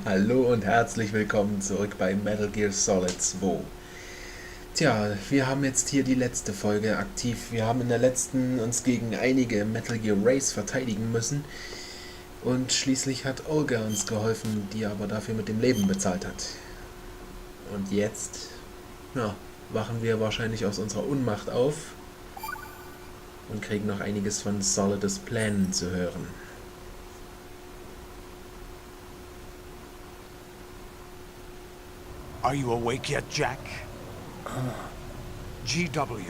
Hallo und herzlich willkommen zurück bei Metal Gear Solid 2. Tja, wir haben jetzt hier die letzte Folge aktiv. Wir haben in der letzten uns gegen einige Metal Gear Rays verteidigen müssen. Und schließlich hat Olga uns geholfen, die aber dafür mit dem Leben bezahlt hat. Und jetzt, wachen wir wahrscheinlich aus unserer Unmacht auf und kriegen noch einiges von Solidus Plänen zu hören. Are you awake yet, Jack? GW,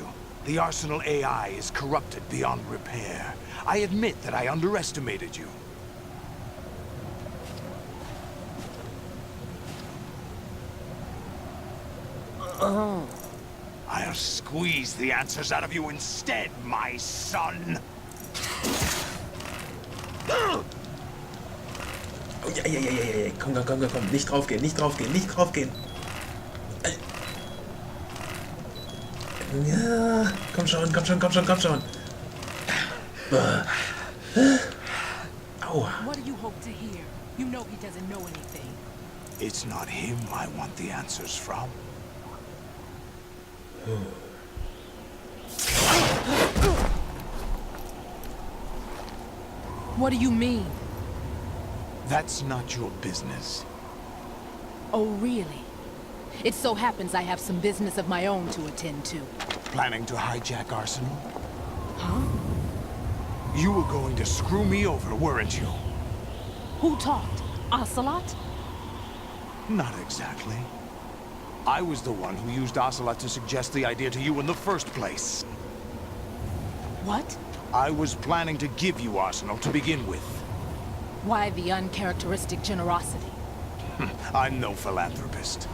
the Arsenal AI is corrupted beyond repair. I admit that I underestimated you. I'll squeeze the answers out of you instead, my son. Oh, ja. Komm. Nicht draufgehen. Ja, komm schon. Aua. What do you hope to hear? You know he doesn't know anything. It's not him I want the answers from. What do you mean? That's not your business. Oh, really? It so happens I have some business of my own to attend to. Planning to hijack Arsenal? Huh? You were going to screw me over, weren't you? Who talked? Ocelot? Not exactly. I was the one who used Ocelot to suggest the idea to you in the first place. What? I was planning to give you Arsenal to begin with. Why the uncharacteristic generosity? I'm no philanthropist.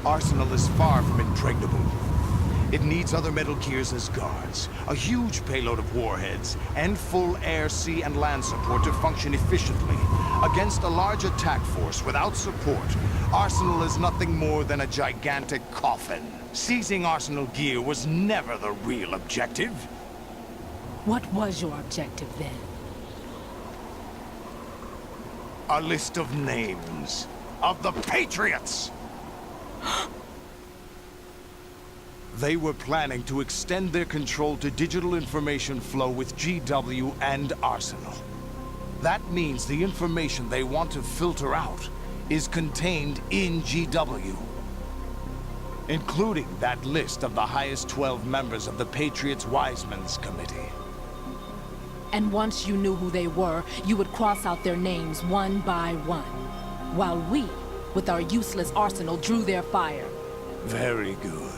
Arsenal is far from impregnable. It needs other Metal Gears as guards, a huge payload of warheads, and full air, sea, and land support to function efficiently. Against a large attack force without support, Arsenal is nothing more than a gigantic coffin. Seizing Arsenal gear was never the real objective. What was your objective then? A list of names of the Patriots! They were planning to extend their control to digital information flow with GW and Arsenal. That means the information they want to filter out is contained in GW, including that list of the highest 12 members of the Patriots' Wiseman's Committee. And once you knew who they were, you would cross out their names one by one, while we, with our useless arsenal, drew their fire. Very good.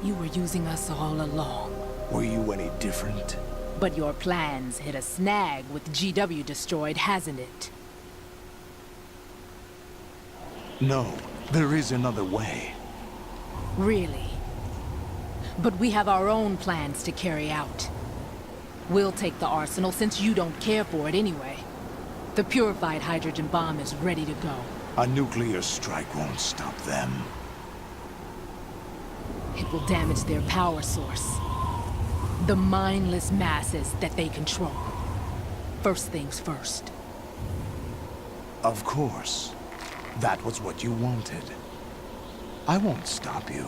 You were using us all along. Were you any different? But your plans hit a snag with GW destroyed, hasn't it? No, there is another way. Really? But we have our own plans to carry out. We'll take the arsenal since you don't care for it anyway. The purified hydrogen bomb is ready to go. A nuclear strike won't stop them. It will damage their power source. The mindless masses that they control. First things first. Of course. That was what you wanted. I won't stop you.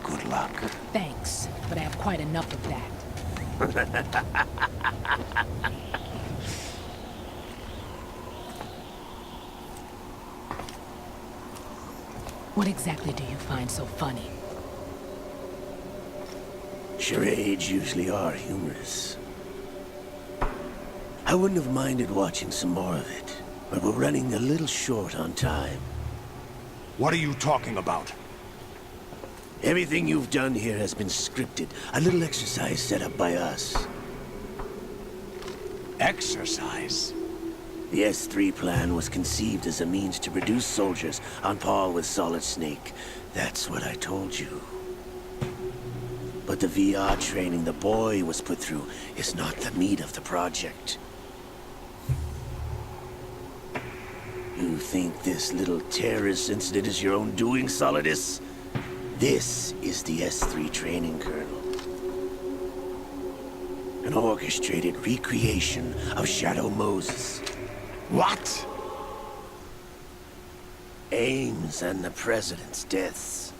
Good luck. Thanks, but I have quite enough of that. What exactly do you find so funny? Charades usually are humorous. I wouldn't have minded watching some more of it, but we're running a little short on time. What are you talking about? Everything you've done here has been scripted. A little exercise set up by us. Exercise? The S3 plan was conceived as a means to reduce soldiers on par with Solid Snake. That's what I told you. But the VR training the boy was put through is not the meat of the project. You think this little terrorist incident is your own doing, Solidus? This is the S3 training kernel. An orchestrated recreation of Shadow Moses. What? Ames and the President's deaths.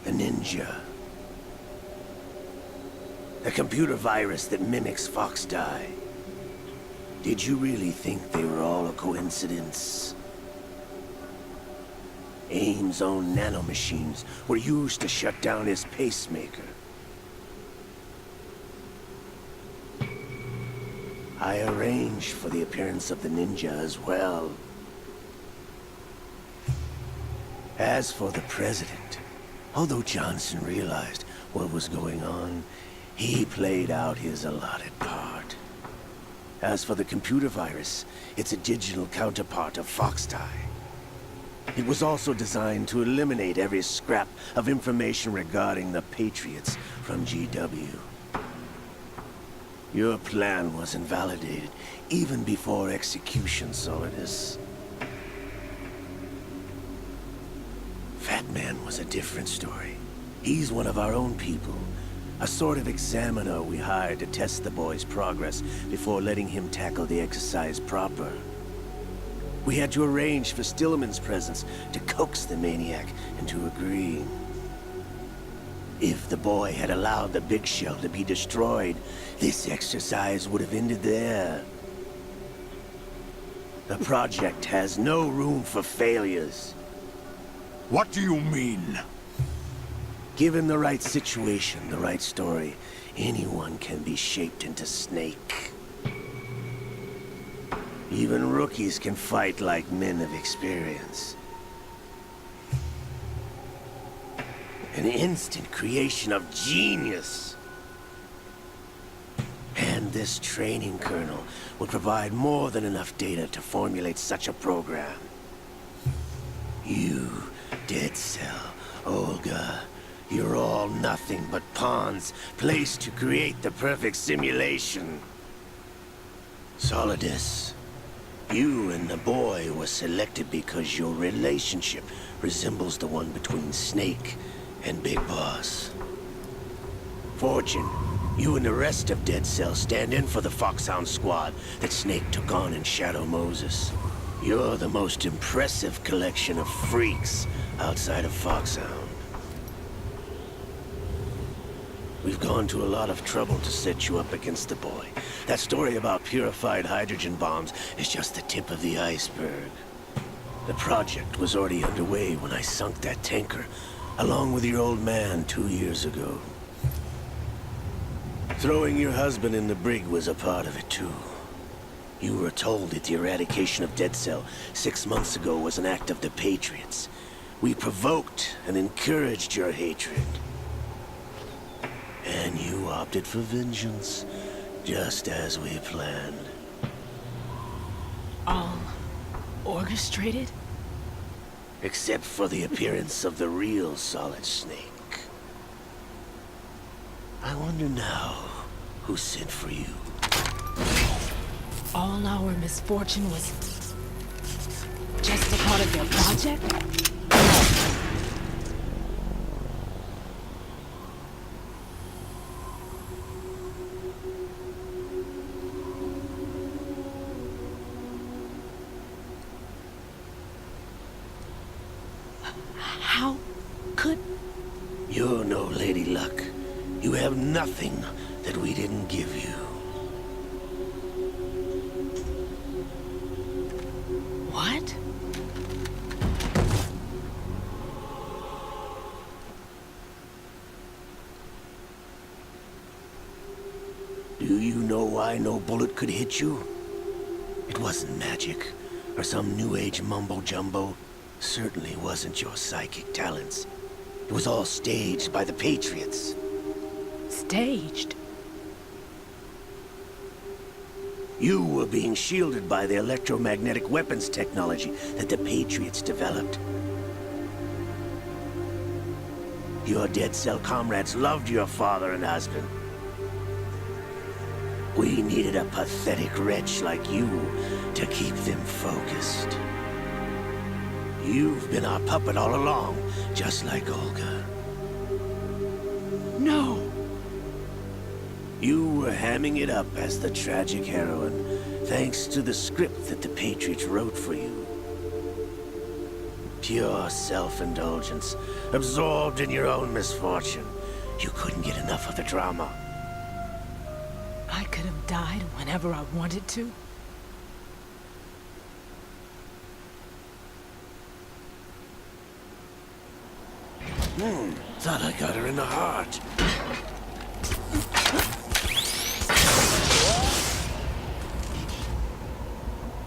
The ninja. The computer virus that mimics Fox Die. Did you really think they were all a coincidence? Ames' own nanomachines were used to shut down his pacemaker. I arranged for the appearance of the ninja as well. As for the President, although Johnson realized what was going on, he played out his allotted part. As for the computer virus, it's a digital counterpart of Fox Die. It was also designed to eliminate every scrap of information regarding the Patriots from GW. Your plan was invalidated even before execution, Solidus. Fat Man was a different story. He's one of our own people. A sort of examiner we hired to test the boy's progress before letting him tackle the exercise proper. We had to arrange for Stillman's presence to coax the maniac into agreeing. If the boy had allowed the big shell to be destroyed, this exercise would have ended there. The project has no room for failures. What do you mean? Given the right situation, the right story, anyone can be shaped into Snake. Even rookies can fight like men of experience. An instant creation of genius. And this training kernel would provide more than enough data to formulate such a program. You, Dead Cell, Olga, you're all nothing but pawns placed to create the perfect simulation. Solidus, you and the boy were selected because your relationship resembles the one between Snake and Big Boss. Fortune, you and the rest of Dead Cell stand in for the Foxhound squad that Snake took on in Shadow Moses. You're the most impressive collection of freaks outside of Foxhound. We've gone to a lot of trouble to set you up against the boy. That story about purified hydrogen bombs is just the tip of the iceberg. The project was already underway when I sunk that tanker, along with your old man 2 years ago. Throwing your husband in the brig was a part of it too. You were told that the eradication of Dead Cell 6 months ago was an act of the Patriots. We provoked and encouraged your hatred. And you opted for vengeance, just as we planned. All orchestrated? Except for the appearance of the real Solid Snake. I wonder now who sent for you. All our misfortune was just a part of their project? How could... You're no Lady Luck. You have nothing that we didn't give you. What? Do you know why no bullet could hit you? It wasn't magic, or some new age mumbo-jumbo. Certainly wasn't your psychic talents. It was all staged by the Patriots. Staged? You were being shielded by the electromagnetic weapons technology that the Patriots developed. Your Dead Cell comrades loved your father and husband. We needed a pathetic wretch like you to keep them focused. You've been our puppet all along, just like Olga. No! You were hamming it up as the tragic heroine, thanks to the script that the Patriots wrote for you. Pure self-indulgence, absorbed in your own misfortune. You couldn't get enough of the drama. I could have died whenever I wanted to. Thought I got her in the heart.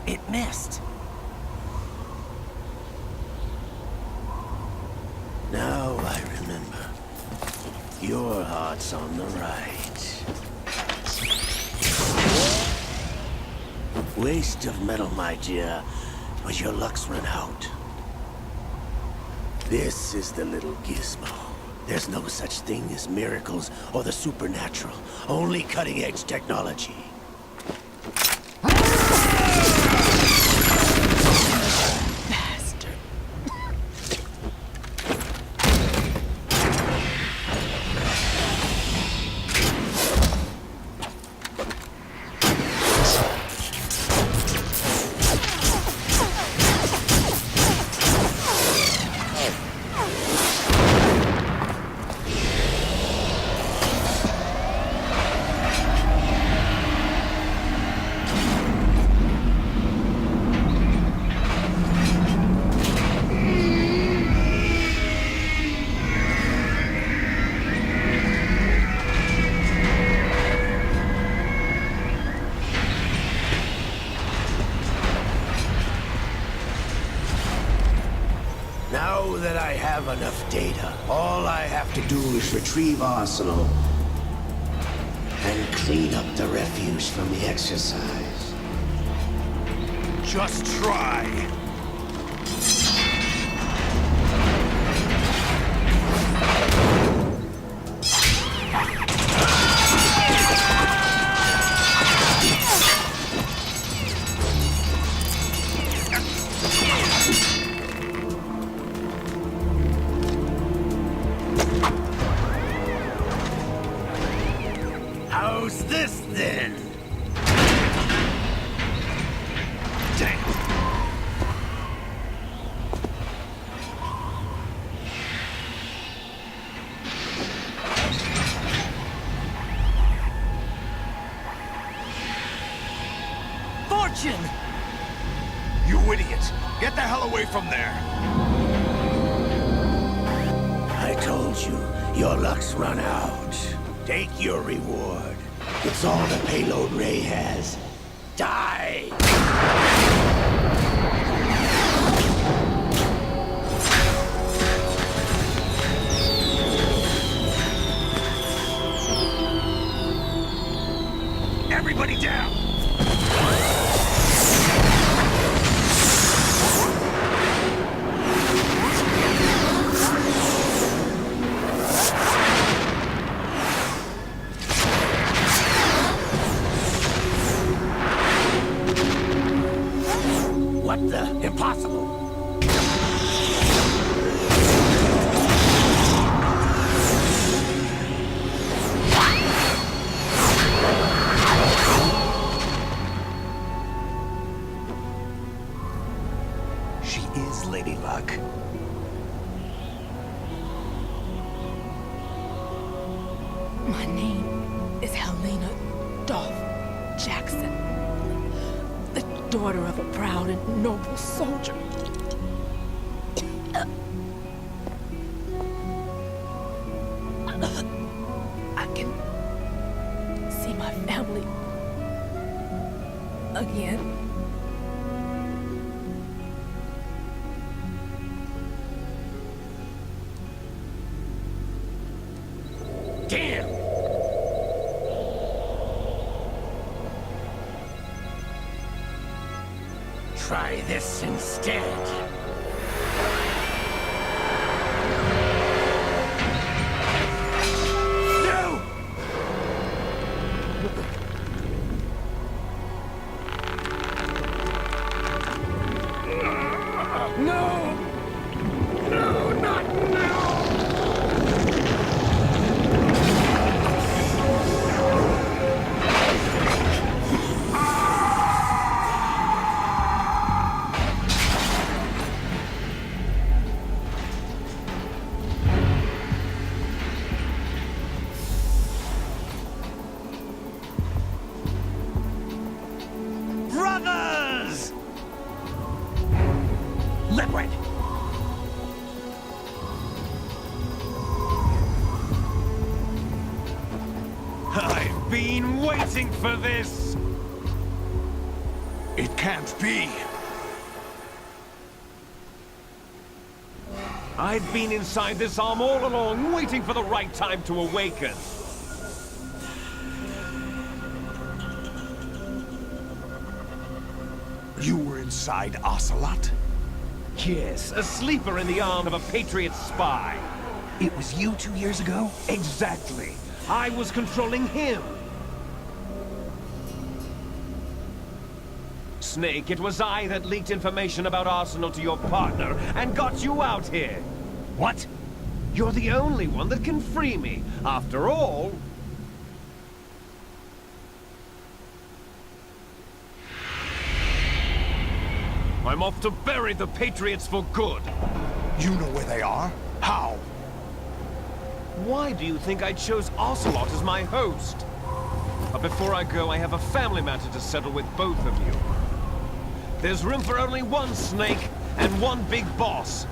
It missed. Now I remember. Your heart's on the right. Waste of metal, my dear, but your luck's run out. This is the little gizmo. There's no such thing as miracles or the supernatural. Only cutting-edge technology. Bastard. Now that I have enough data, all I have to do is retrieve Ocelot and clean up the refuse from the exercise. Just try. How's this then? Dang. Fortune! You idiot! Get the hell away from there! I told you, your luck's run out. Take your reward. It's all the payload Ray has. Die! Everybody down! What the? Impossible! She is Lady Luck. My name is Helena Dolph Jackson, the daughter of a proud and noble soldier. I can see my family again. Damn! Try this instead. No! No! been waiting for this! It can't be. I've been inside this arm all along, waiting for the right time to awaken. You were inside Ocelot? Yes, a sleeper in the arm of a Patriot spy. It was you 2 years ago? Exactly. I was controlling him. Snake, it was I that leaked information about Arsenal to your partner and got you out here. What? You're the only one that can free me. After all... I'm off to bury the Patriots for good. You know where they are? How? Why do you think I chose Ocelot as my host? But before I go, I have a family matter to settle with both of you. There's room for only one Snake and one big boss.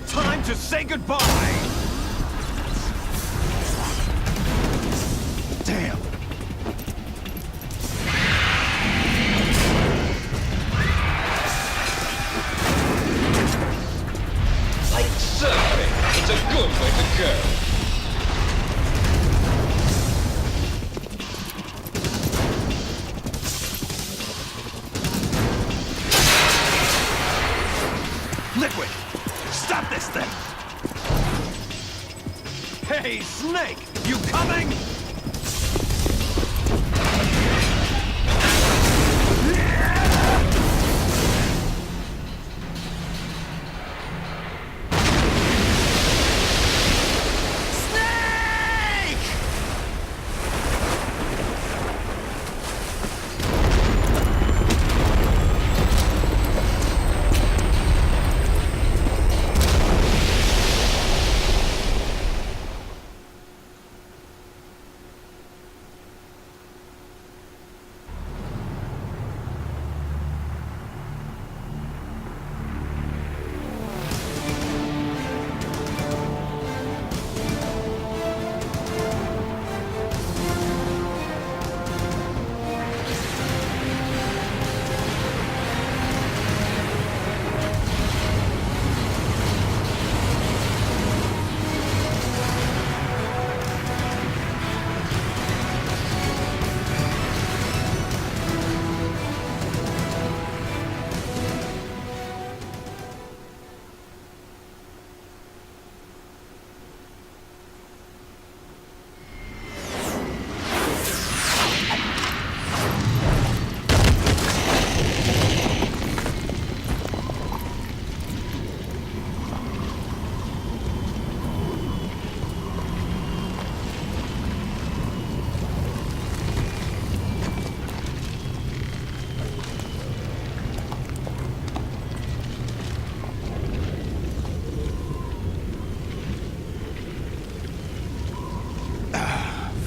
Time to say goodbye! Damn. Like surfing, it's a good way to go. Liquid! Stop this thing! Hey, Snake! You coming?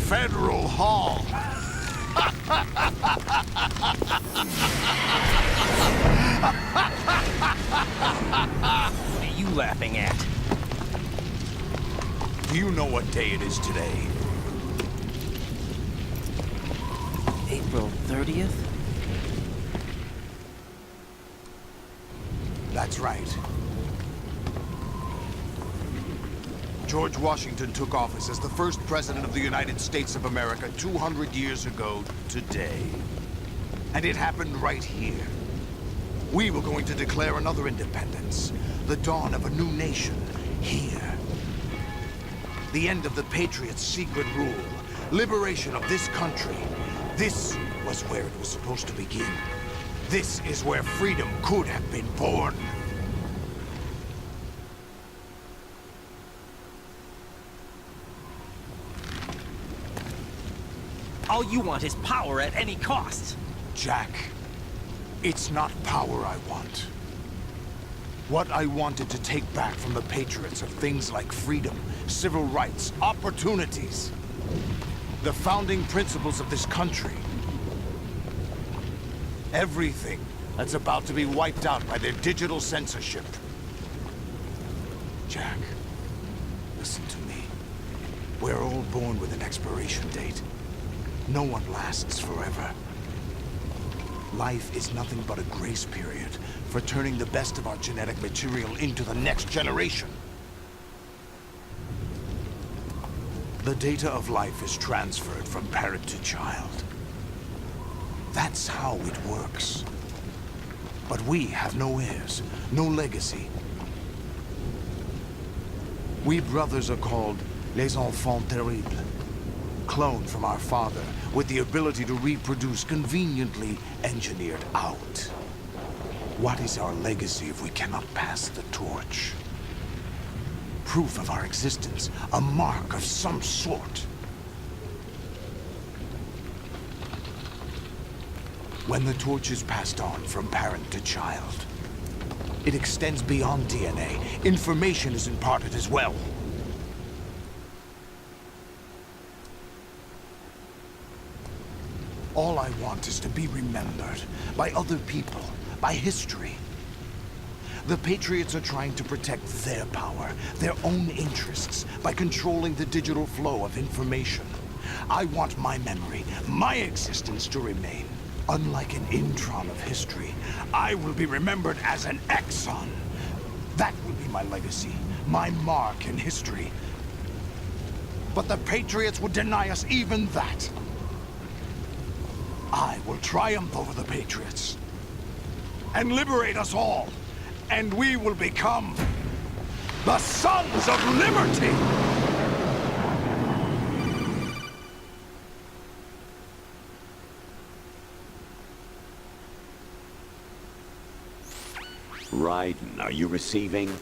Federal Hall. What are you laughing at? Do you know what day it is today? April 30th? That's right. George Washington took office as the first president of the United States of America 200 years ago today. And it happened right here. We were going to declare another independence, the dawn of a new nation, here. The end of the Patriots' secret rule, liberation of this country. This was where it was supposed to begin. This is where freedom could have been born. All you want is power at any cost. Jack, it's not power I want. What I wanted to take back from the Patriots are things like freedom, civil rights, opportunities. The founding principles of this country. Everything that's about to be wiped out by their digital censorship. Jack, listen to me. We're all born with an expiration date. No one lasts forever. Life is nothing but a grace period for turning the best of our genetic material into the next generation. The data of life is transferred from parent to child. That's how it works. But we have no heirs, no legacy. We brothers are called les enfants terribles. Cloned from our father, with the ability to reproduce conveniently engineered out. What is our legacy if we cannot pass the torch? Proof of our existence, a mark of some sort. When the torch is passed on from parent to child, it extends beyond DNA. Information is imparted as well. All I want is to be remembered by other people, by history. The Patriots are trying to protect their power, their own interests, by controlling the digital flow of information. I want my memory, my existence to remain. Unlike an intron of history, I will be remembered as an exon. That will be my legacy, my mark in history. But the Patriots would deny us even that. I will triumph over the Patriots and liberate us all, and we will become the Sons of Liberty! Raiden, are you receiving?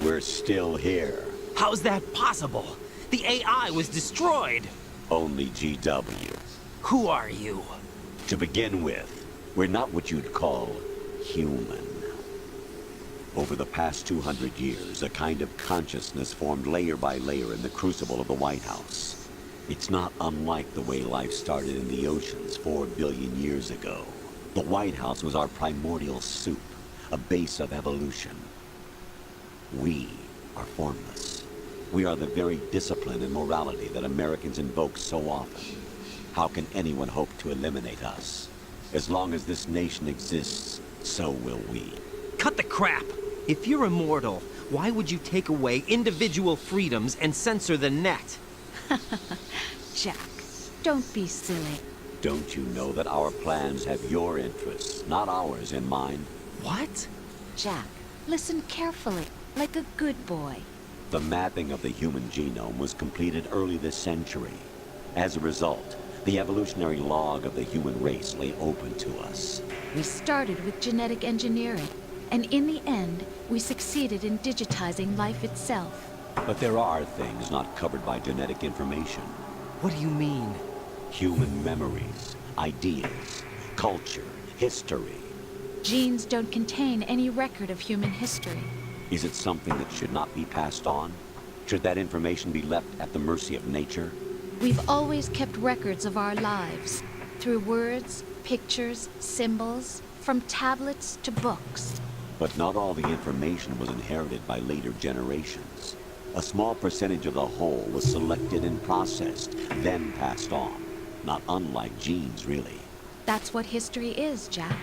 We're still here. How's that possible? The AI was destroyed. Only GW. Who are you? To begin with, we're not what you'd call human. Over the past 200 years, a kind of consciousness formed layer by layer in the crucible of the White House. It's not unlike the way life started in the oceans 4 billion years ago. The White House was our primordial soup, a base of evolution. We are formless. We are the very discipline and morality that Americans invoke so often. How can anyone hope to eliminate us? As long as this nation exists, so will we. Cut the crap! If you're immortal, why would you take away individual freedoms and censor the net? Jack, don't be silly. Don't you know that our plans have your interests, not ours, in mind? What? Jack, listen carefully, like a good boy. The mapping of the human genome was completed early this century. As a result, the evolutionary log of the human race lay open to us. We started with genetic engineering, and in the end, we succeeded in digitizing life itself. But there are things not covered by genetic information. What do you mean? Human memories, ideas, culture, history. Genes don't contain any record of human history. Is it something that should not be passed on? Should that information be left at the mercy of nature? We've always kept records of our lives, through words, pictures, symbols, from tablets to books. But not all the information was inherited by later generations. A small percentage of the whole was selected and processed, then passed on. Not unlike genes, really. That's what history is, Jack.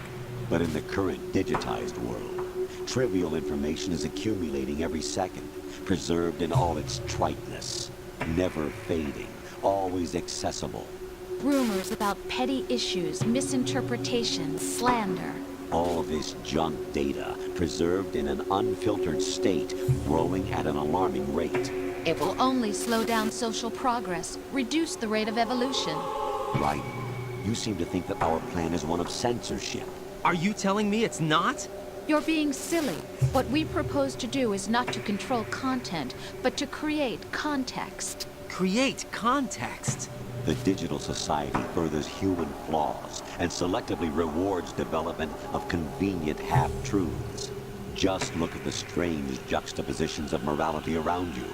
But in the current digitized world, trivial information is accumulating every second, preserved in all its triteness, never fading, always accessible. Rumors about petty issues, misinterpretations, slander. All this junk data, preserved in an unfiltered state, growing at an alarming rate. It will only slow down social progress, reduce the rate of evolution. Right. You seem to think that our plan is one of censorship. Are you telling me it's not? You're being silly. What we propose to do is not to control content, but to create context. Create context? The digital society furthers human flaws and selectively rewards development of convenient half-truths. Just look at the strange juxtapositions of morality around you.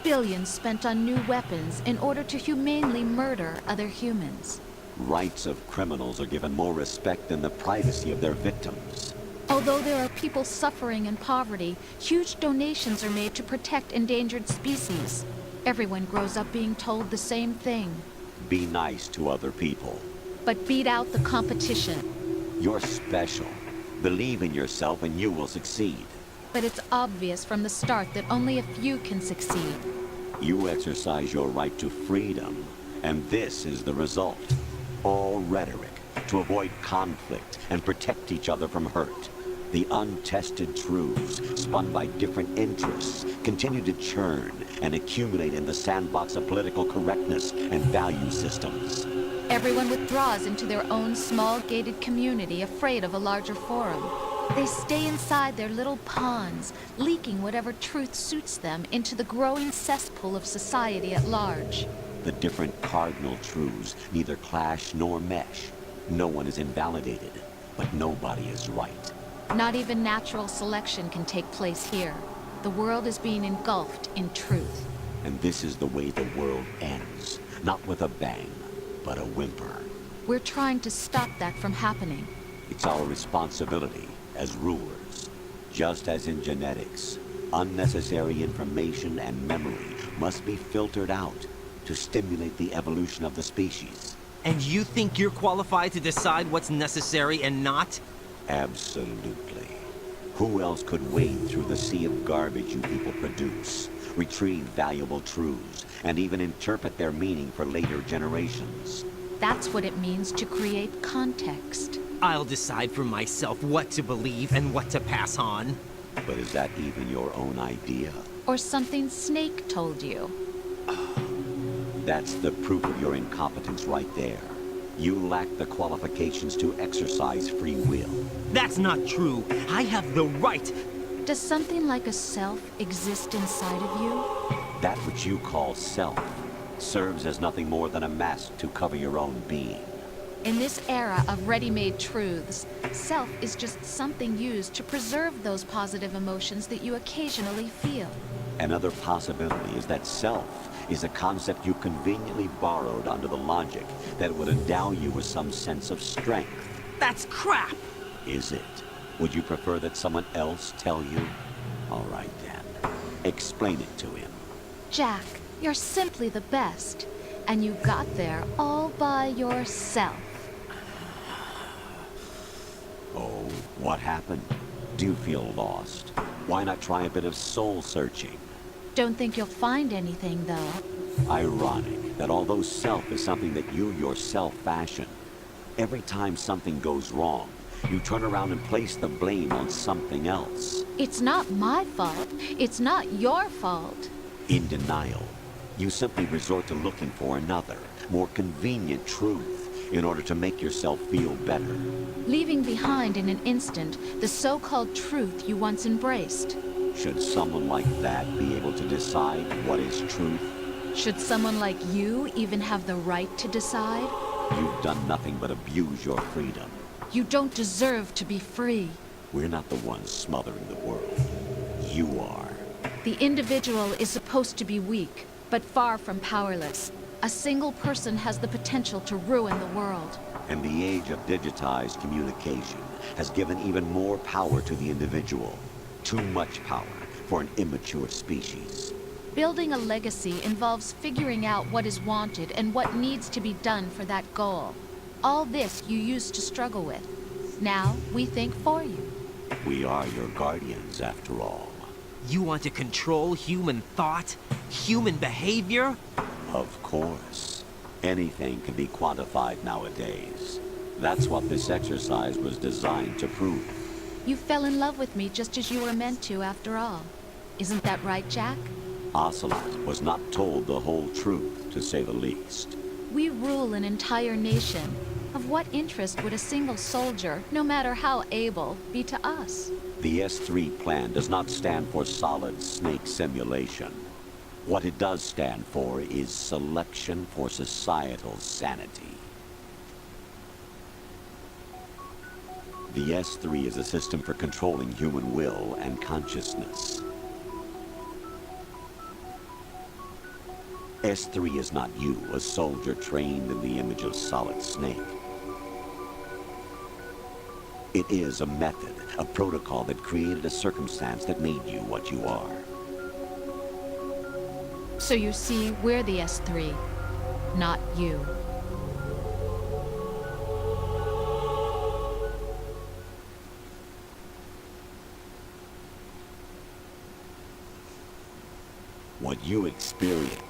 Billions spent on new weapons in order to humanely murder other humans. Rights of criminals are given more respect than the privacy of their victims. Although there are people suffering in poverty, huge donations are made to protect endangered species. Everyone grows up being told the same thing. Be nice to other people. But beat out the competition. You're special. Believe in yourself and you will succeed. But it's obvious from the start that only a few can succeed. You exercise your right to freedom, and this is the result. All rhetoric to avoid conflict and protect each other from hurt. The untested truths, spun by different interests, continue to churn and accumulate in the sandbox of political correctness and value systems. Everyone withdraws into their own small gated community, afraid of a larger forum. They stay inside their little ponds, leaking whatever truth suits them into the growing cesspool of society at large. The different cardinal truths neither clash nor mesh. No one is invalidated, but nobody is right. Not even natural selection can take place here. The world is being engulfed in truth. And this is the way the world ends. Not with a bang, but a whimper. We're trying to stop that from happening. It's our responsibility as rulers. Just as in genetics, unnecessary information and memory must be filtered out to stimulate the evolution of the species. And you think you're qualified to decide what's necessary and not? Absolutely. Who else could wade through the sea of garbage you people produce, retrieve valuable truths, and even interpret their meaning for later generations? That's what it means to create context. I'll decide for myself what to believe and what to pass on. But is that even your own idea? Or something Snake told you? That's the proof of your incompetence right there. You lack the qualifications to exercise free will. That's not true. I have the right. Does something like a self exist inside of you? That which you call self serves as nothing more than a mask to cover your own being. In this era of ready-made truths, self is just something used to preserve those positive emotions that you occasionally feel. Another possibility is that self is a concept you conveniently borrowed under the logic that would endow you with some sense of strength. That's crap! Is it? Would you prefer that someone else tell you? All right then. Explain it to him. Jack, you're simply the best. And you got there all by yourself. Oh, what happened? Do you feel lost? Why not try a bit of soul searching? Don't think you'll find anything, though. Ironic that although self is something that you yourself fashion, every time something goes wrong, you turn around and place the blame on something else. It's not my fault. It's not your fault. In denial, you simply resort to looking for another, more convenient truth in order to make yourself feel better. Leaving behind in an instant the so-called truth you once embraced. Should someone like that be able to decide what is truth? Should someone like you even have the right to decide? You've done nothing but abuse your freedom. You don't deserve to be free. We're not the ones smothering the world. You are. The individual is supposed to be weak, but far from powerless. A single person has the potential to ruin the world. And the age of digitized communication has given even more power to the individual. Too much power for an immature species. Building a legacy involves figuring out what is wanted and what needs to be done for that goal. All this you used to struggle with. Now, we think for you. We are your guardians, after all. You want to control human thought? Human behavior? Of course. Anything can be quantified nowadays. That's what this exercise was designed to prove. You fell in love with me just as you were meant to, after all. Isn't that right, Jack? Ocelot was not told the whole truth, to say the least. We rule an entire nation. Of what interest would a single soldier, no matter how able, be to us? The S3 plan does not stand for solid snake simulation. What it does stand for is selection for societal sanity. The S3 is a system for controlling human will and consciousness. S3 is not you, a soldier trained in the image of Solid Snake. It is a method, a protocol that created a circumstance that made you what you are. So you see, we're the S3, not you. What you experienced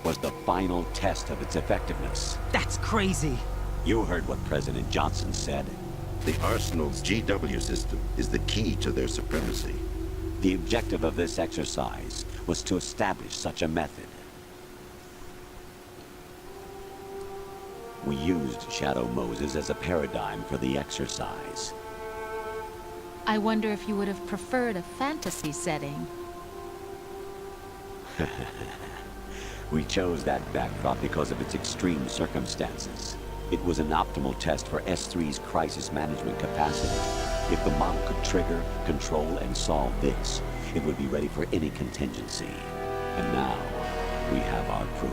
was the final test of its effectiveness. That's crazy. You heard what President Johnson said. The Arsenal's GW system is the key to their supremacy. The objective of this exercise was to establish such a method. We used Shadow Moses as a paradigm for the exercise. I wonder if you would have preferred a fantasy setting. We chose that backdrop because of its extreme circumstances. It was an optimal test for S3's crisis management capacity. If the model could trigger, control, and solve this, it would be ready for any contingency. And now, we have our proof.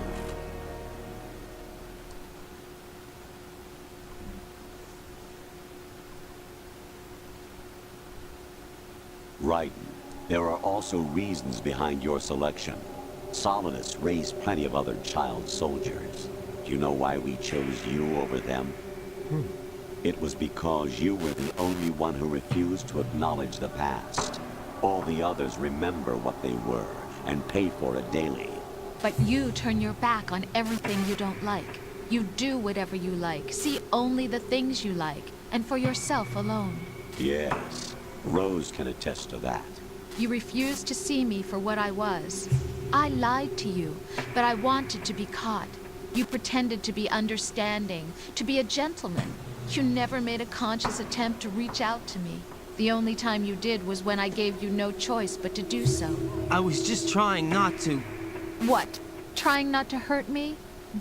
Raiden, there are also reasons behind your selection. Solidus raised plenty of other child soldiers. Do you know why we chose you over them? It was because you were the only one who refused to acknowledge the past. All the others remember what they were and pay for it daily. But you turn your back on everything you don't like. You do whatever you like, see only the things you like, and for yourself alone. Yes, Rose can attest to that. You refused to see me for what I was. I lied to you, but I wanted to be caught. You pretended to be understanding, to be a gentleman. You never made a conscious attempt to reach out to me. The only time you did was when I gave you no choice but to do so. I was just trying not to. What? Trying not to hurt me?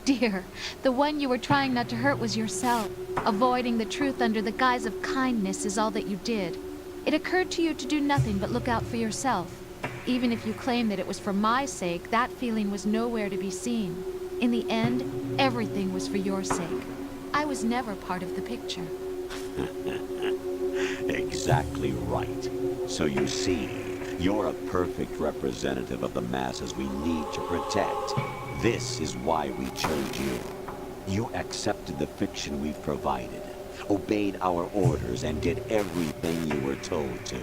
Dear, the one you were trying not to hurt was yourself. Avoiding the truth under the guise of kindness is all that you did. It occurred to you to do nothing but look out for yourself. Even if you claim that it was for my sake, that feeling was nowhere to be seen. In the end, everything was for your sake. I was never part of the picture. Exactly right. So you see, you're a perfect representative of the masses we need to protect. This is why we chose you. You accepted the fiction we've provided, obeyed our orders, and did everything you were told to.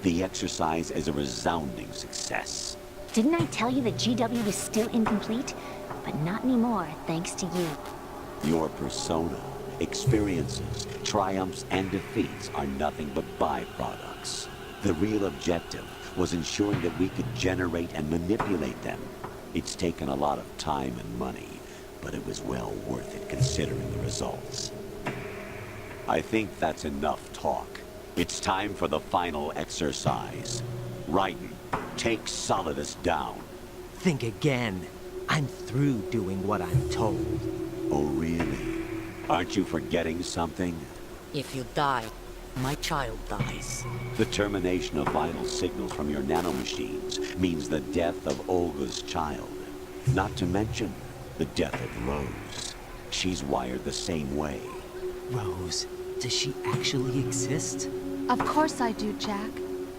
The exercise is a resounding success. Didn't I tell you the GW was still incomplete? But not anymore, thanks to you. Your persona, experiences, triumphs, and defeats are nothing but byproducts. The real objective was ensuring that we could generate and manipulate them. It's taken a lot of time and money, but it was well worth it considering the results. I think that's enough talk. It's time for the final exercise. Raiden, take Solidus down. Think again. I'm through doing what I'm told. Oh, really? Aren't you forgetting something? If you die, my child dies. The termination of vital signals from your nanomachines means the death of Olga's child. Not to mention the death of Rose. She's wired the same way. Rose, does she actually exist? Of course I do, Jack.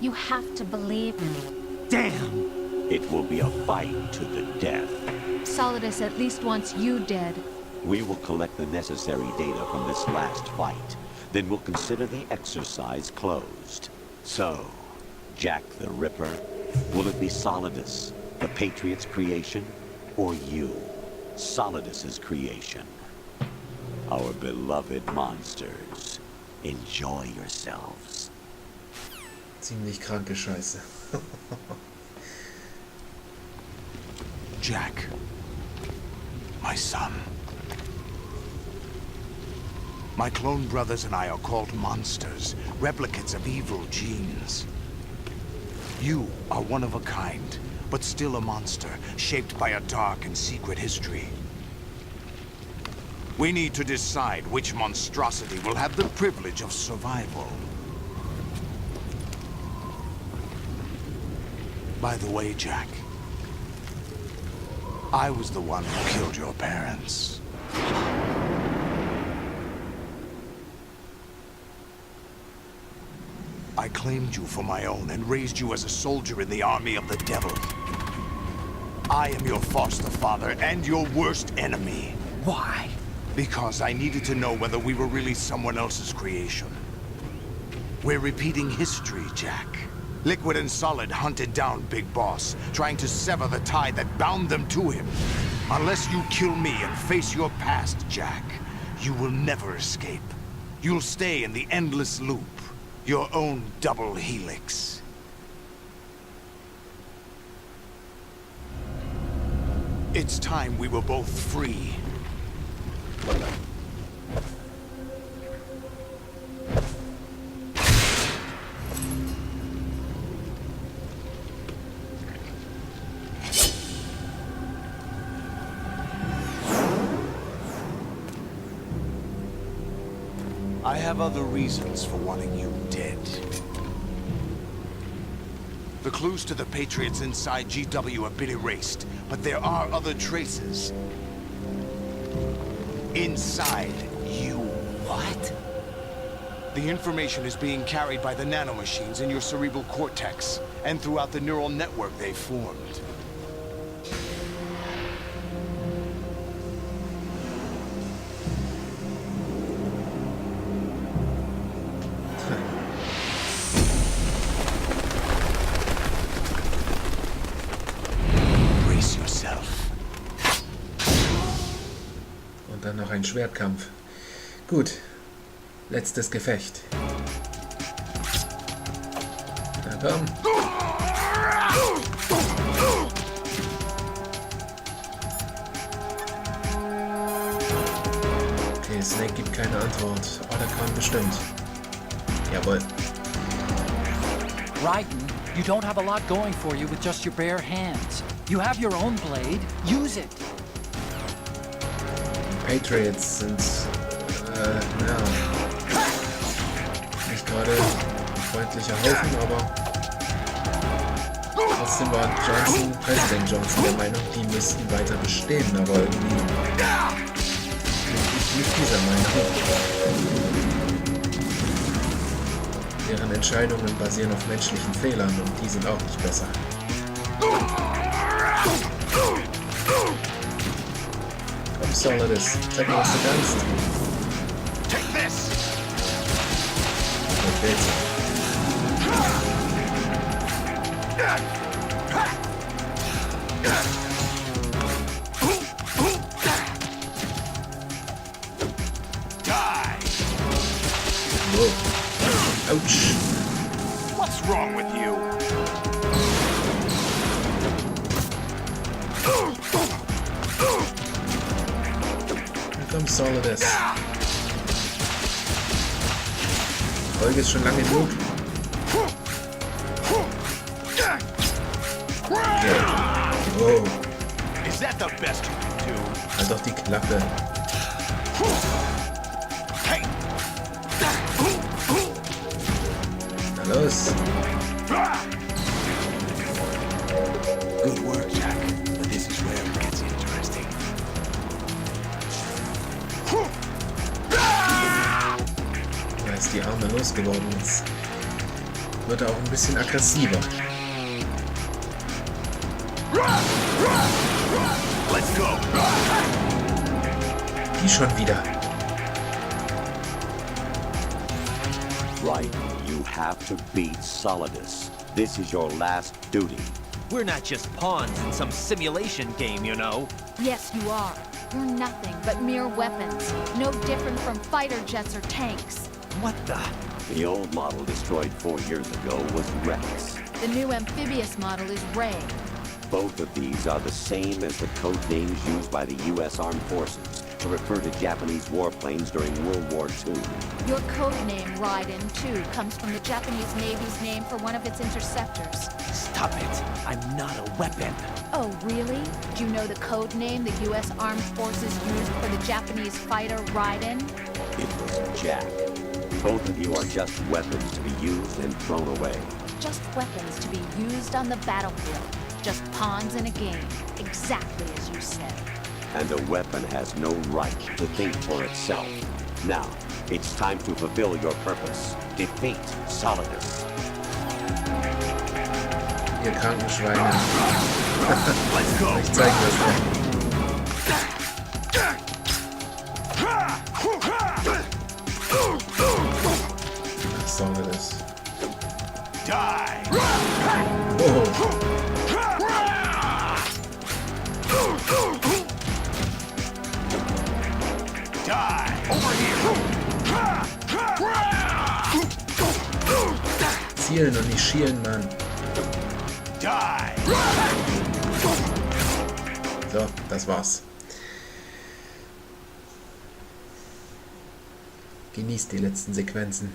You have to believe me. Damn! It will be a fight to the death. Solidus at least wants you dead. We will collect the necessary data from this last fight. Then we'll consider the exercise closed. So, Jack the Ripper, will it be Solidus, the Patriot's creation, or you, Solidus's creation? Our beloved monsters, enjoy yourselves. Ziemlich kranke Scheiße. Jack, my son. My clone brothers and I are called monsters, replicates of evil genes. You are one of a kind, but still a monster, shaped by a dark and secret history. We need to decide which monstrosity will have the privilege of survival. By the way, Jack, I was the one who killed your parents. I claimed you for my own and raised you as a soldier in the army of the devil. I am your foster father and your worst enemy. Why? Because I needed to know whether we were really someone else's creation. We're repeating history, Jack. Liquid and Solid hunted down Big Boss, trying to sever the tie that bound them to him. Unless you kill me and face your past, Jack, you will never escape. You'll stay in the endless loop, your own double helix. It's time we were both free. I have other reasons for wanting you dead. The clues to the Patriots inside GW have been erased, but there are other traces. Inside you. What? The information is being carried by the nanomachines in your cerebral cortex, and throughout the neural network they've formed. Dann noch ein Schwertkampf. Gut. Letztes Gefecht. Na komm. Okay, Snake gibt keine Antwort. Oh, der kann bestimmt. Jawohl. Raiden, you don't have a lot going for you with just your bare hands. You have your own blade. Use it. Patriots sind, ja, nicht gerade ein freundlicher Haufen, aber trotzdem war Präsident Johnson der Meinung, die müssten weiter bestehen, aber irgendwie nicht dieser Meinung. Deren Entscheidungen basieren auf menschlichen Fehlern und die sind auch nicht besser. Solidus, zeig mal, was du kannst. Take this. Okay. Die. Whoa. Ouch. What's wrong with you? Komm, Solidus. Die Folge ist schon lange genug. Okay. Wow. Is that the best you can do? Halt doch die Klappe. Hey. Na los. Good work, Jack. But this is where it gets interesting. Da ist die Arme losgeworden. Jetzt wird er auch ein bisschen aggressiver. Let's go. Die schon wieder. Right. You have to beat Solidus. This is your last duty. We're not just pawns in some simulation game, you know. Yes, you are. You're nothing but mere weapons. No different from fighter jets or tanks. What the? The old model destroyed 4 years ago was Rex. The new amphibious model is Ray. Both of these are the same as the code names used by the U.S. Armed Forces to refer to Japanese warplanes during World War II. Your code name, Raiden, too, comes from the Japanese Navy's name for one of its interceptors. Stop it. I'm not a weapon. Oh, really? Do you know the code name the U.S. Armed Forces used for the Japanese fighter Raiden? It was Jack. Both of you are just weapons to be used and thrown away. Just weapons to be used on the battlefield. Just pawns in a game, exactly as you said. And a weapon has no right to think for itself. Now, it's time to fulfill your purpose. Defeat Solidus. Ihr kranken Schweine. Let's go. Ich zeig das dir. Solidus. Die. Oh. Die. Over here. Zielen und nicht schielen, Mann. Die. So, das war's. Genießt die letzten Sequenzen.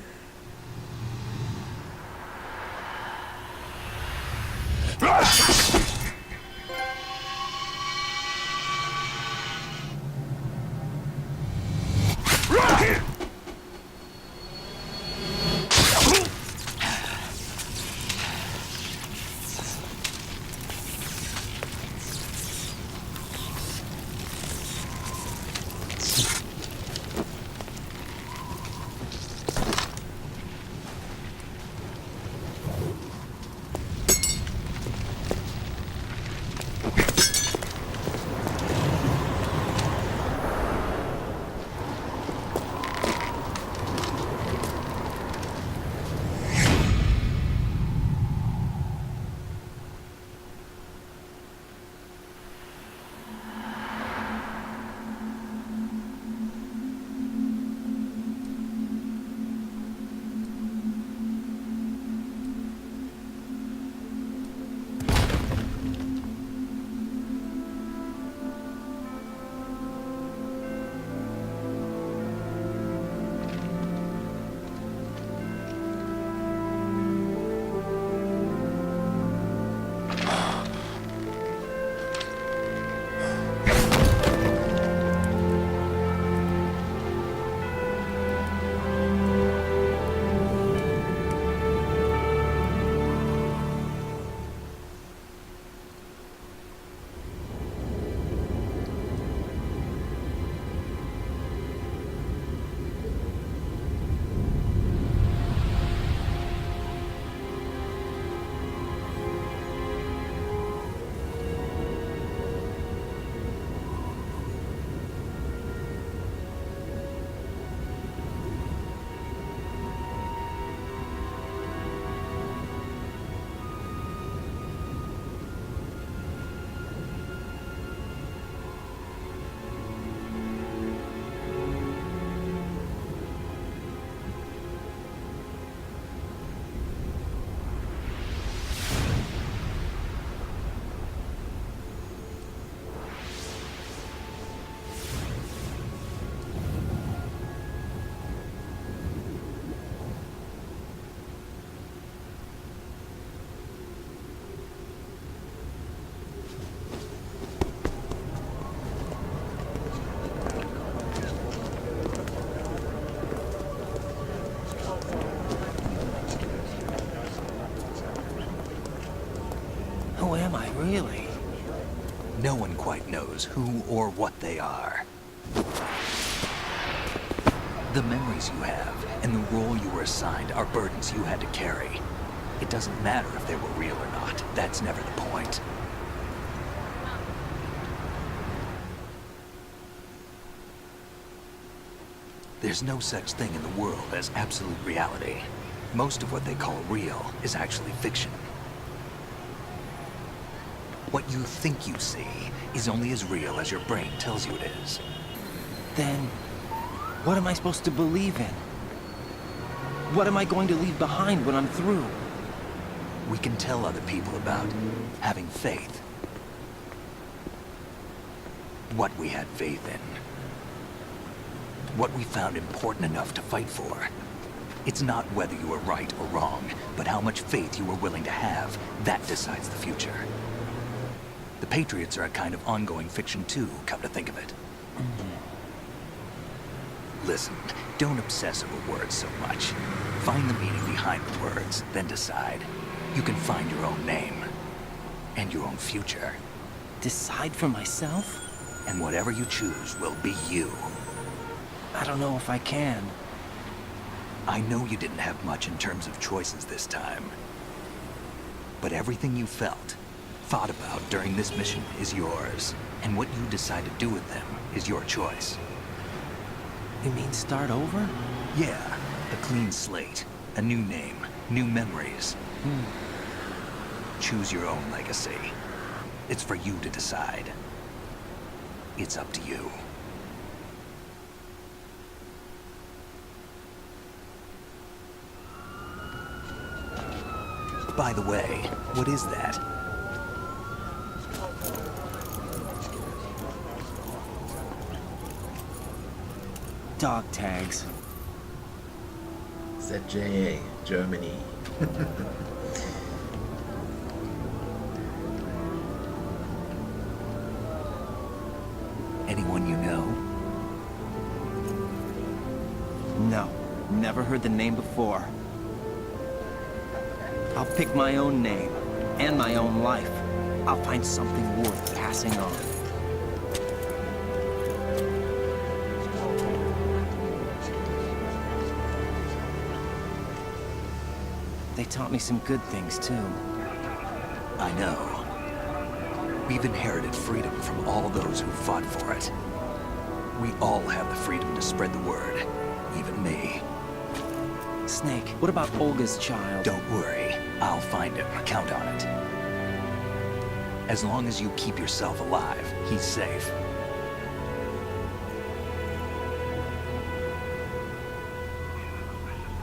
Who am I, really? No one quite knows who or what they are. The memories you have and the role you were assigned are burdens you had to carry. It doesn't matter if they were real or not. That's never the point. There's no such thing in the world as absolute reality. Most of what they call real is actually fiction. What you think you see is only as real as your brain tells you it is. Then, what am I supposed to believe in? What am I going to leave behind when I'm through? We can tell other people about having faith. What we had faith in. What we found important enough to fight for. It's not whether you were right or wrong, but how much faith you were willing to have. That decides the future. The Patriots are a kind of ongoing fiction too, come to think of it. Listen, don't obsess over words so much. Find the meaning behind the words, then decide. You can find your own name. and your own future. Decide for myself? And whatever you choose will be you. I don't know if I can. I know you didn't have much in terms of choices this time. But everything you felt, thought about during this mission is yours. And what you decide to do with them is your choice. You mean start over? Yeah, a clean slate, a new name, new memories. Choose your own legacy. It's for you to decide. It's up to you. By the way, what is that? Dog tags. ZJA, Germany. Anyone you know? No, never heard the name before. I'll pick my own name, and my own life. I'll find something worth passing on. They taught me some good things, too. I know. We've inherited freedom from all those who fought for it. We all have the freedom to spread the word, even me. Snake, what about Olga's child? Don't worry, I'll find him, count on it. As long as you keep yourself alive, he's safe.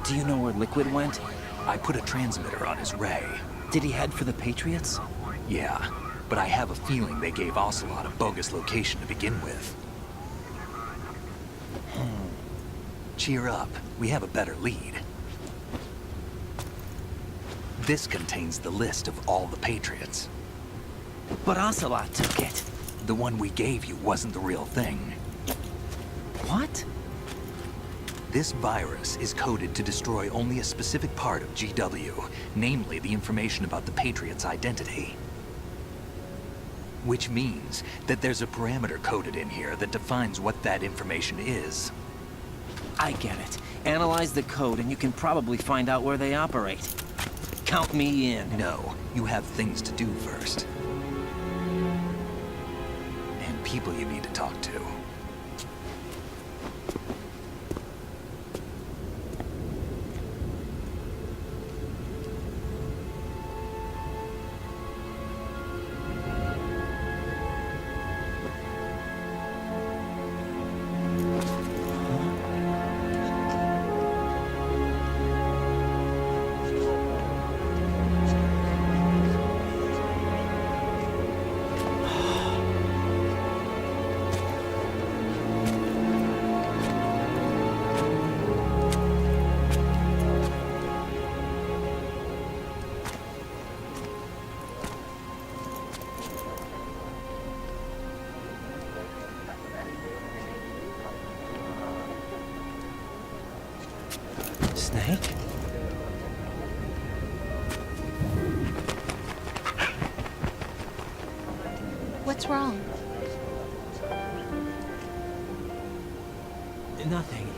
Do you know where Liquid went? I put a transmitter on his ray. Did he head for the Patriots? Yeah, but I have a feeling they gave Ocelot a bogus location to begin with. Cheer up, we have a better lead. This contains the list of all the Patriots. But Ocelot took it. The one we gave you wasn't the real thing. What? This virus is coded to destroy only a specific part of GW, namely the information about the Patriot's identity. Which means that there's a parameter coded in here that defines what that information is. I get it. Analyze the code and you can probably find out where they operate. Count me in. No, you have things to do first. And people you need to talk to. Snake? What's wrong? Nothing.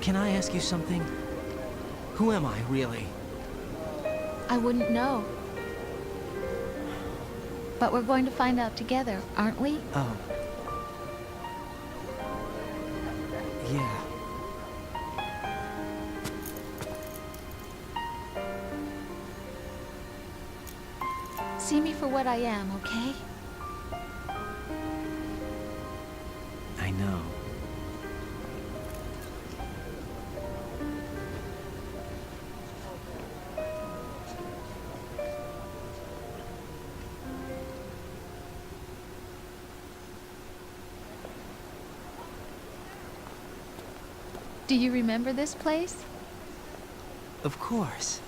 Can I ask you something? Who am I, really? I wouldn't know. But we're going to find out together, aren't we? Oh. Yeah. See me for what I am, okay? I know. Do you remember this place? Of course.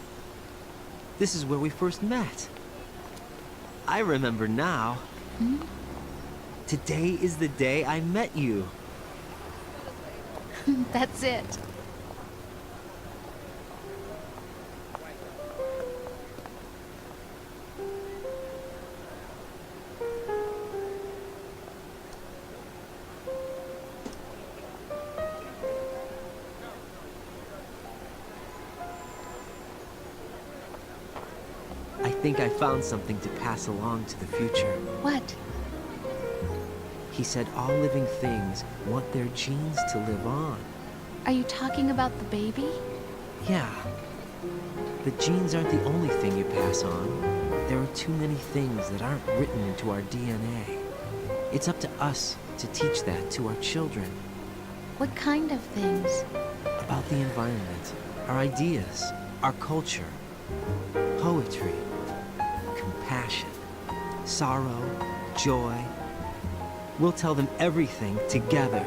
This is where we first met. I remember now. Hmm? Today is the day I met you. That's it. think I found something to pass along to the future. What? He said all living things want their genes to live on. Are you talking about the baby? Yeah. The genes aren't the only thing you pass on. There are too many things that aren't written into our DNA. It's up to us to teach that to our children. What kind of things? About the environment, our ideas, our culture, poetry, compassion, sorrow, joy. We'll tell them everything together.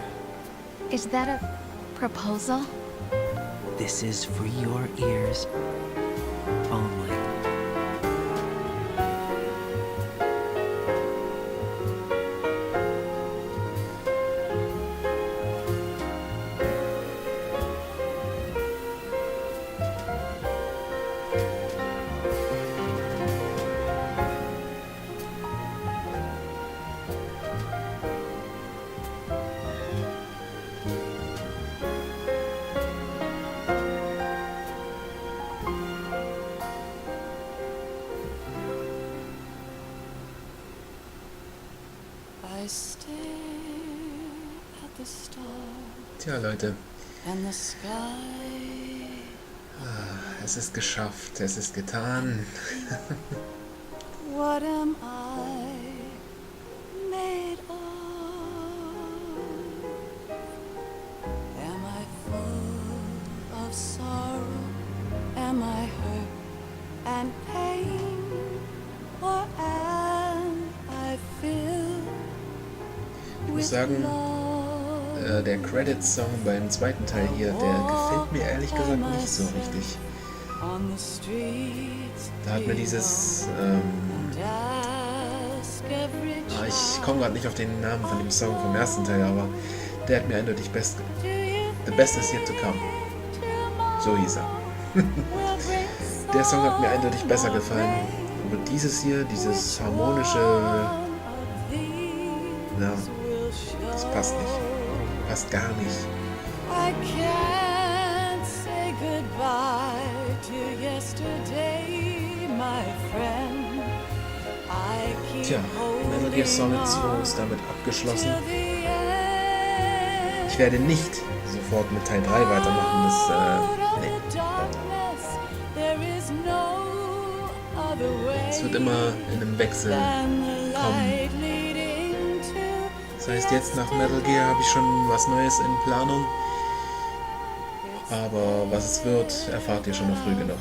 Is that a proposal? This is for your ears only. Tja, Leute. Es ist geschafft, es ist getan. What am I made of? Am I full of sorrow? Am I hurt and pain? Or am I filled Ich muss sagen, der Credits-Song beim zweiten Teil hier, der gefällt mir ehrlich gesagt nicht so richtig. Da hat mir dieses... ich komme gerade nicht auf den Namen von dem Song vom ersten Teil, aber der hat mir eindeutig The Best is Yet to Come. So hieß er. Der Song hat mir eindeutig besser gefallen. Aber dieses hier, dieses harmonische... Ja, das passt nicht. Passt gar nicht. I can't say goodbye to yesterday, my friend. Tja, Metal Gear Solid 2 ist damit abgeschlossen. Ich werde nicht sofort mit Teil 3 weitermachen, nee. Es wird immer in einem Wechsel kommen. Das heißt, jetzt nach Metal Gear habe ich schon was Neues in Planung. Aber was es wird, erfahrt ihr schon noch früh genug.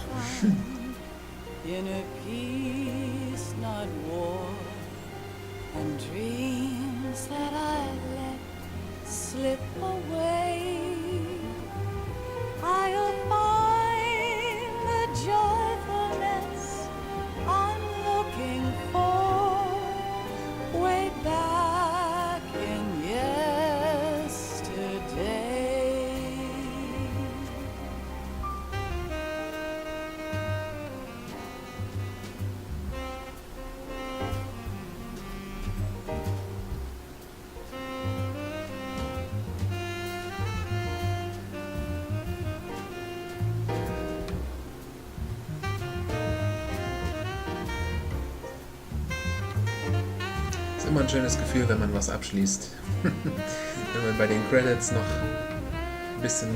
Immer ein schönes Gefühl, wenn man was abschließt. Wenn man bei den Credits noch ein bisschen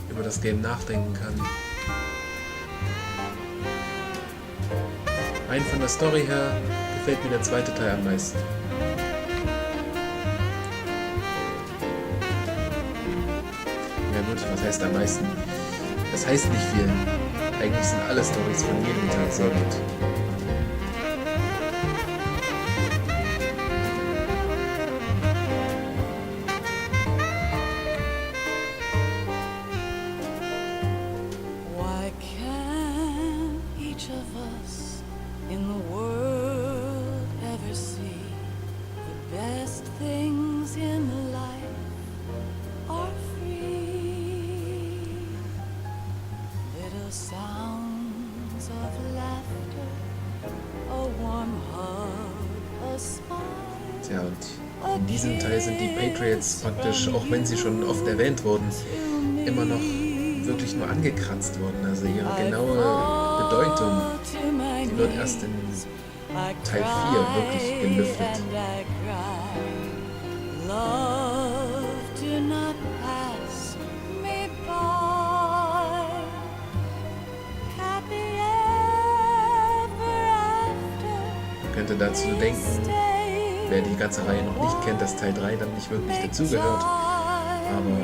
über das Game nachdenken kann. Rein von der Story her gefällt mir der zweite Teil am meisten. Ja gut, was heißt am meisten? Das heißt nicht viel. Eigentlich sind alle Storys von jedem Teil sehr gut. Tja, und in diesem Teil sind die Patriots praktisch, auch wenn sie schon oft erwähnt wurden, immer noch wirklich nur angekratzt worden. Also ihre genaue Bedeutung Die wird erst in Teil 4 wirklich gelüftet. Love, do not pass me by. Happy ever after. Könnte dazu denken, wer die ganze Reihe noch nicht kennt, dass Teil 3 dann nicht wirklich dazugehört. Aber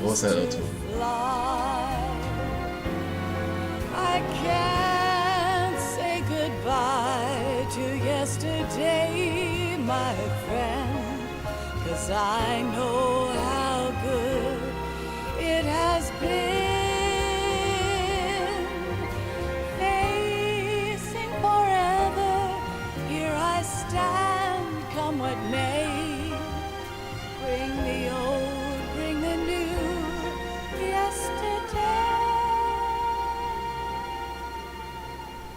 großer Irrtum. I can't say goodbye to yesterday, my friend, 'cause I know how good it has been. Facing forever, here I stand, come what may. Bring the old, bring the new, yesterday.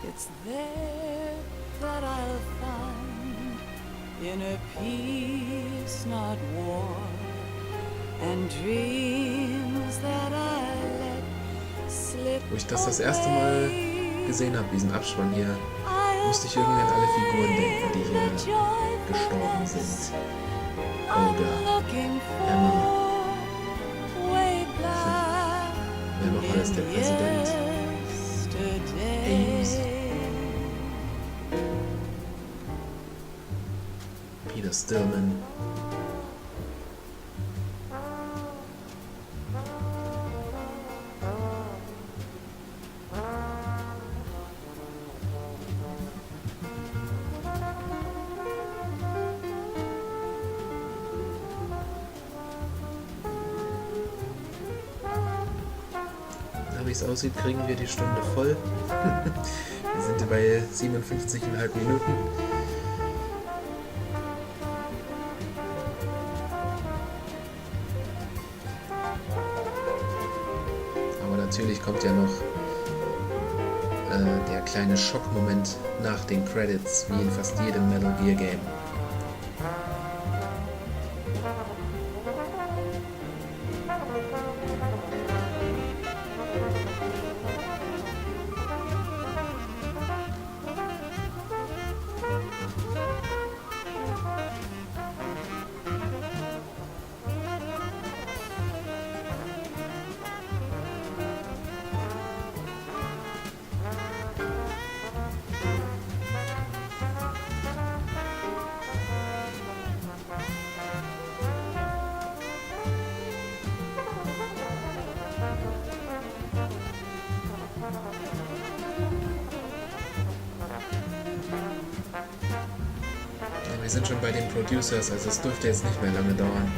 It's there that I'll find inner peace, not war, and dreams that I let slip. Wo ich das erste Mal gesehen habe, diesen Abspann hier, musste ich irgendwie an alle Figuren denken, die hier gestorben sind. Olga, Emma, wer noch alles, der Präsident, Ames, Peter Stillman. Wie es aussieht, kriegen wir die Stunde voll. Wir sind bei 57,5 Minuten. Aber natürlich kommt ja noch der kleine Schockmoment nach den Credits, wie in fast jedem Metal Gear Game. Wir sind schon bei den Producers, also es dürfte jetzt nicht mehr lange dauern.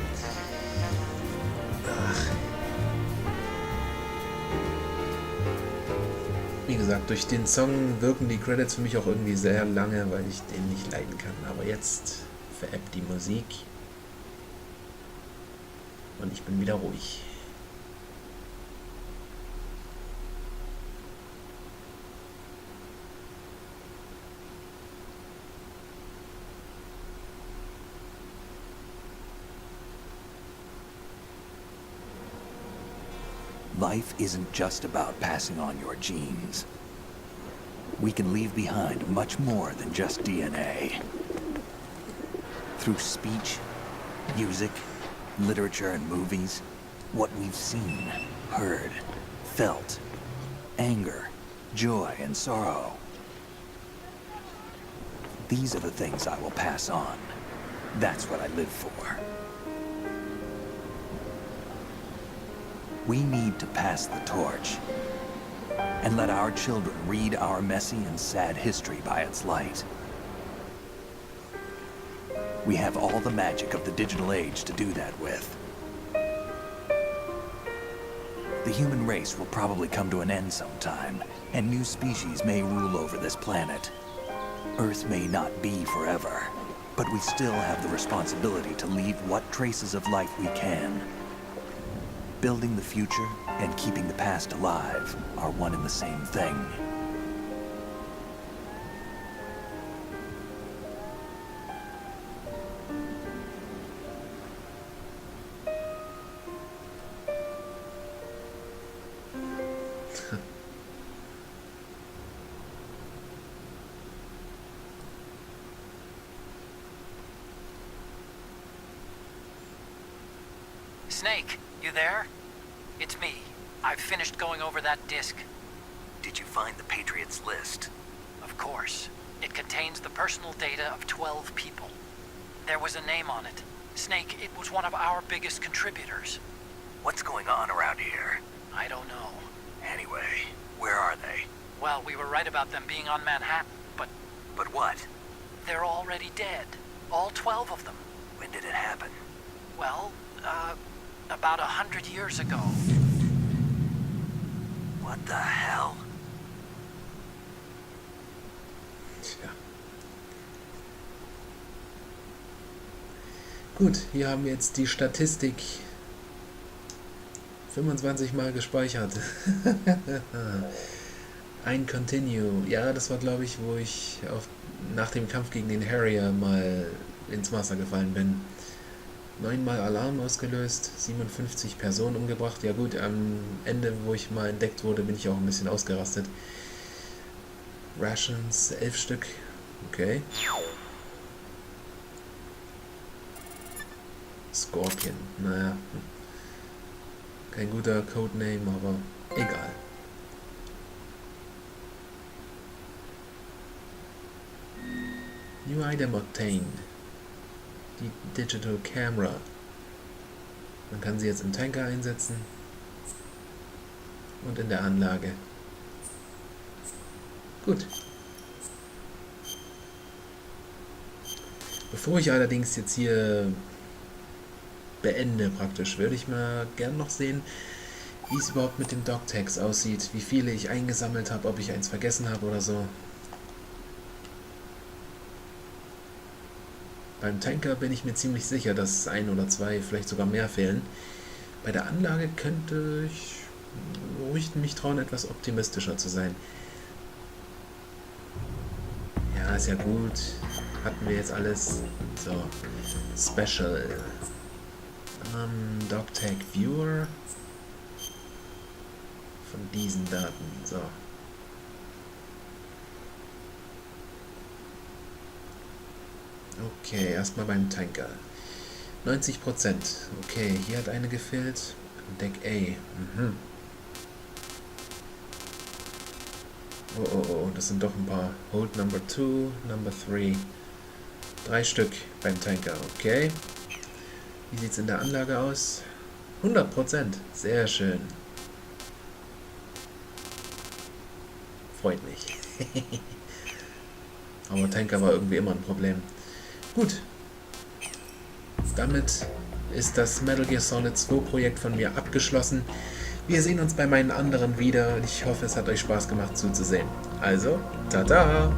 Ach. Wie gesagt, durch den Song wirken die Credits für mich auch irgendwie sehr lange, weil ich den nicht leiden kann. Aber jetzt verebbt die Musik und ich bin wieder ruhig. Life isn't just about passing on your genes. We can leave behind much more than just DNA. Through speech, music, literature, and movies, what we've seen, heard, felt, anger, joy, and sorrow. These are the things I will pass on. That's what I live for. We need to pass the torch and let our children read our messy and sad history by its light. We have all the magic of the digital age to do that with. The human race will probably come to an end sometime, and new species may rule over this planet. Earth may not be forever, but we still have the responsibility to leave what traces of life we can. Building the future and keeping the past alive are one and the same thing. Snake, you there? It's me. I've finished going over that disk. Did you find the Patriots list? Of course. It contains the personal data of 12 people. There was a name on it. Snake, it was one of our biggest contributors. What's going on around here? I don't know. Anyway, where are they? Well, we were right about them being on Manhattan, but... But what? They're already dead. All 12 of them. When did it happen? Well, about 100 years ago. What the hell? Tja. Gut, hier haben wir jetzt die Statistik 25 Mal gespeichert. Ein Continue. Ja, das war, glaube ich, wo ich nach dem Kampf gegen den Harrier mal ins Wasser gefallen bin. 9 Mal Alarm ausgelöst, 57 Personen umgebracht. Ja gut, am Ende, wo ich mal entdeckt wurde, bin ich auch ein bisschen ausgerastet. Rations, 11 Stück. Okay. Scorpion. Naja. Kein guter Codename, aber egal. New item obtained. Die Digital Camera. Man kann sie jetzt im Tanker einsetzen. Und in der Anlage. Gut. Bevor ich allerdings jetzt hier beende praktisch, würde ich mal gern noch sehen, wie es überhaupt mit den Dog-Tags aussieht, wie viele ich eingesammelt habe, ob ich eins vergessen habe oder so. Beim Tanker bin ich mir ziemlich sicher, dass 1 oder 2, vielleicht sogar mehr fehlen. Bei der Anlage könnte ich ruhig mich trauen, etwas optimistischer zu sein. Ja, ist ja gut. Hatten wir jetzt alles. So. Special. Dog-Tag Viewer. Von diesen Daten. So. Okay, erstmal beim Tanker. 90%. Okay, hier hat eine gefehlt. Deck A. Mhm. Oh, oh, oh, das sind doch ein paar. Hold Number 2, Number 3. 3 Stück beim Tanker, okay. Wie sieht es in der Anlage aus? 100%. Sehr schön. Freut mich. Aber Tanker war irgendwie immer ein Problem. Gut. Damit ist das Metal Gear Solid 2 Projekt von mir abgeschlossen. Wir sehen uns bei meinen anderen wieder und ich hoffe, es hat euch Spaß gemacht zuzusehen. Also, tada!